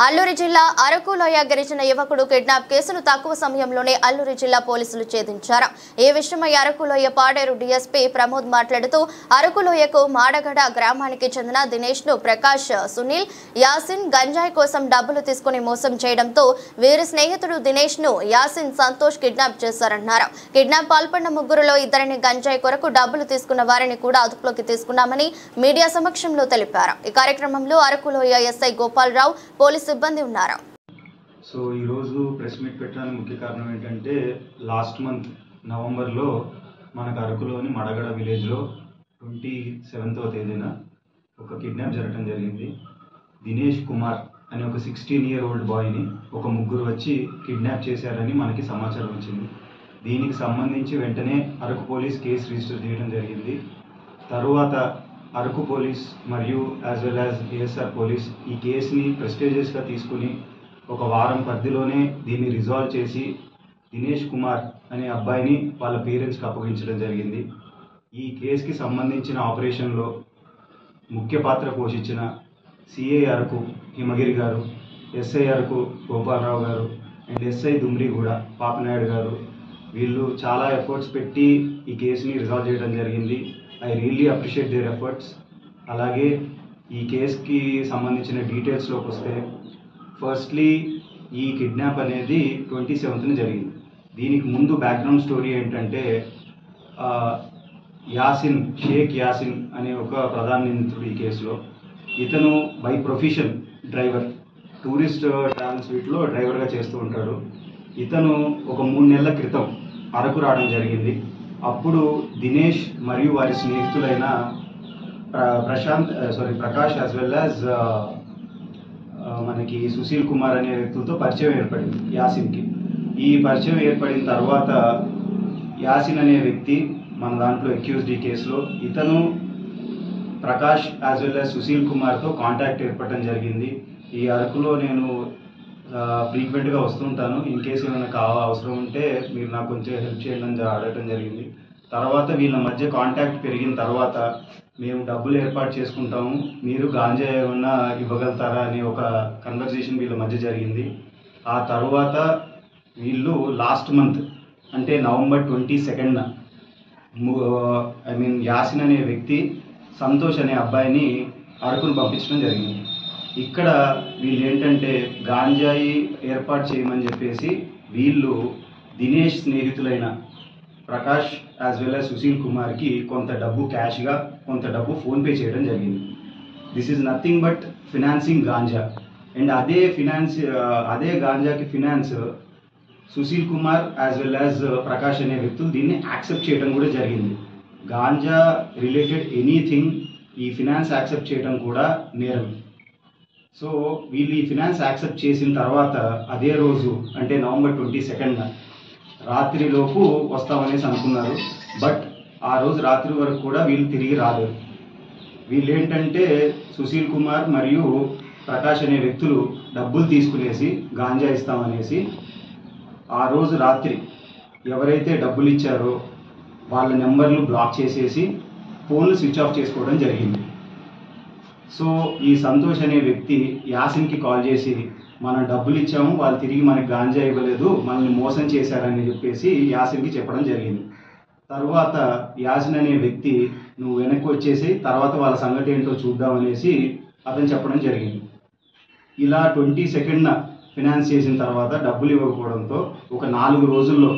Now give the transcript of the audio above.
అల్లూరి జిల్లా అరకులోయ గిరిజన యువకుడు కిడ్నాప్ కేసును తక్కువ సమయంలోనే అల్లూరి జిల్లా పోలీసులు ఛేదించారు. ఈ విషయమై అరకులోయ పాడేరు డీఎస్పీ ప్రమోద్ మాట్లాడుతూ అరకులోయకు మాడగడ గ్రామానికి చెందిన దినేష్ ను ప్రకాష్, సునీల్, యాసిన్ గంజాయి కోసం డబ్బులు తీసుకుని మోసం చేయడంతో వీరి స్నేహితుడు దినేష్ ను యాసిన్, సంతోష్ కిడ్నాప్ చేశారన్నారు. కిడ్నాప్ పాల్పడిన ముగ్గురులో ఇద్దరిని గంజాయి కొరకు డబ్బులు తీసుకున్న వారిని కూడా అదుపులోకి తీసుకున్నామని మీడియా సమక్షంలో తెలిపారు. ఈ కార్యక్రమంలో అరకులోయ ఎస్ఐ గోపాలరావు, పోలీసు సిబ్బంది ఉన్నారు. సో ఈ రోజు ప్రెస్ మీట్ పెట్టడానికి ముఖ్య కారణం ఏంటంటే లాస్ట్ మంత్ నవంబర్లో మనకు అరకులోని మడగడ విలేజ్లో 27వ తేదీన ఒక కిడ్నాప్ జరగడం జరిగింది. దినేష్ కుమార్ అనే ఒక 16-year-old బాయ్ని ఒక ముగ్గురు వచ్చి కిడ్నాప్ చేశారని మనకి సమాచారం వచ్చింది. దీనికి సంబంధించి వెంటనే అరకు పోలీస్ కేసు రిజిస్టర్ చేయడం జరిగింది. తరువాత అరకు పోలీస్ మరియు as well as ASR police ఈ కేసుని ప్రెస్టేజియస్గా తీసుకుని ఒక వారం పరిధిలోనే దీన్ని రిజాల్వ్ చేసి దినేష్ కుమార్ అనే అబ్బాయిని వాళ్ళ పేరెంట్స్కి అప్పగించడం జరిగింది. ఈ కేసుకి సంబంధించిన ఆపరేషన్లో ముఖ్య పాత్ర పోషించిన సిఐ అరకు హిమగిరి గారు, ఎస్ఐ అరకు గోపాలరావు గారు అండ్ ఎస్ఐ దుమ్రిగూడ పాపనాయుడు గారు, వీళ్ళు చాలా ఎఫర్ట్స్ పెట్టి ఈ కేసుని రిజాల్వ్ చేయడం జరిగింది. I really appreciate their efforts. అలాగే ఈ కేసుకి సంబంధించిన డీటెయిల్స్లోకి వస్తే ఫస్ట్లీ ఈ కిడ్నాప్ అనేది 27న జరిగింది. దీనికి ముందు బ్యాక్గ్రౌండ్ స్టోరీ ఏంటంటే యాసిన్, షేక్ యాసిన్ అనే ఒక ప్రధాన నిందితుడు ఈ కేసులో. ఇతను by profession driver, tourist travels వీటిలో డ్రైవర్గా చేస్తూ ఉంటాడు. ఇతను ఒక 3 నెలల క్రితం అరకు రావడం జరిగింది. అప్పుడు దినేష్ మరియు వారి స్నేహితులైన ప్రకాష్ యాజ్ వెల్ యాజ్ మనకి సుశీల్ కుమార్ అనే వ్యక్తులతో పరిచయం ఏర్పడింది యాసిన్కి. ఈ పరిచయం ఏర్పడిన తర్వాత యాసిన్ అనే వ్యక్తి మన దాంట్లో అక్యూజ్డ్ ఈ కేసులో, ఇతను Prakash as well as Sushil కుమార్తో కాంటాక్ట్ ఏర్పడటం జరిగింది. ఈ అరకులో నేను ఫ్రీక్వెంట్గా వస్తుంటాను, ఇన్ కేసు ఏమైనా అవసరం ఉంటే మీరు నాకు కొంచెం హెల్ప్ చేయండి అని అడగటం జరిగింది. తర్వాత వీళ్ళ మధ్య కాంటాక్ట్ పెరిగిన తర్వాత మేము డబ్బులు ఏర్పాటు చేసుకుంటాము, మీరు గాంజా ఏమన్నా ఇవ్వగలుగుతారా అనే ఒక కన్వర్జేషన్ వీళ్ళ మధ్య జరిగింది. ఆ తర్వాత వీళ్ళు లాస్ట్ మంత్ అంటే నవంబర్ 22న యాసిన్ అనే వ్యక్తి సంతోష్ అనే అబ్బాయిని అరకును పంపించడం జరిగింది. ఇక్కడ వీళ్ళు ఏంటంటే గాంజాయి ఏర్పాటు చేయమని చెప్పేసి వీళ్ళు దినేష్ స్నేహితులైన Prakash as well as Sushil కుమార్కి కొంత డబ్బు క్యాష్గా, కొంత డబ్బు ఫోన్పే చేయడం జరిగింది. This is nothing but financing ganja. And అదే గాంజాకి finance Sushil Kumar as well as Prakash అనే వ్యక్తులు దీన్ని యాక్సెప్ట్ చేయడం కూడా జరిగింది. గాంజా రిలేటెడ్ ఎనీథింగ్ ఈ ఫినాన్స్ యాక్సెప్ట్ చేయడం కూడా నేరం. సో వీళ్ళు ఈ ఫినాన్స్ యాక్సెప్ట్ చేసిన తర్వాత అదే రోజు అంటే నవంబర్ 22న రాత్రిలోపు వస్తామనేసి అనుకున్నారు. బట్ ఆ రోజు రాత్రి వరకు కూడా వీళ్ళు తిరిగి రాలేదు. వీళ్ళు ఏంటంటే సుశీల్ కుమార్ మరియు ప్రకాష్ అనే వ్యక్తులు డబ్బులు తీసుకునేసి గాంజా ఇస్తామనేసి ఆ రోజు రాత్రి ఎవరైతే డబ్బులు ఇచ్చారో వాళ్ళ నెంబర్లు బ్లాక్ చేసేసి ఫోన్లు స్విచ్ ఆఫ్ చేసుకోవడం జరిగింది. సో ఈ సంతోష్ అనే వ్యక్తి యాసిన్కి కాల్ చేసి మనం డబ్బులు ఇచ్చాము, వాళ్ళు తిరిగి మనకి గాంజా ఇవ్వలేదు, మనల్ని మోసం చేశారని చెప్పేసి యాసిన్కి చెప్పడం జరిగింది. తర్వాత యాసిన్ అనే వ్యక్తి నువ్వు వెనక్కి వచ్చేసి తర్వాత వాళ్ళ సంగతి ఏంటో చూద్దామనేసి అతను చెప్పడం జరిగింది. ఇలా 22న ఫినాన్స్ చేసిన తర్వాత డబ్బులు ఇవ్వకపోవడంతో ఒక 4 రోజుల్లో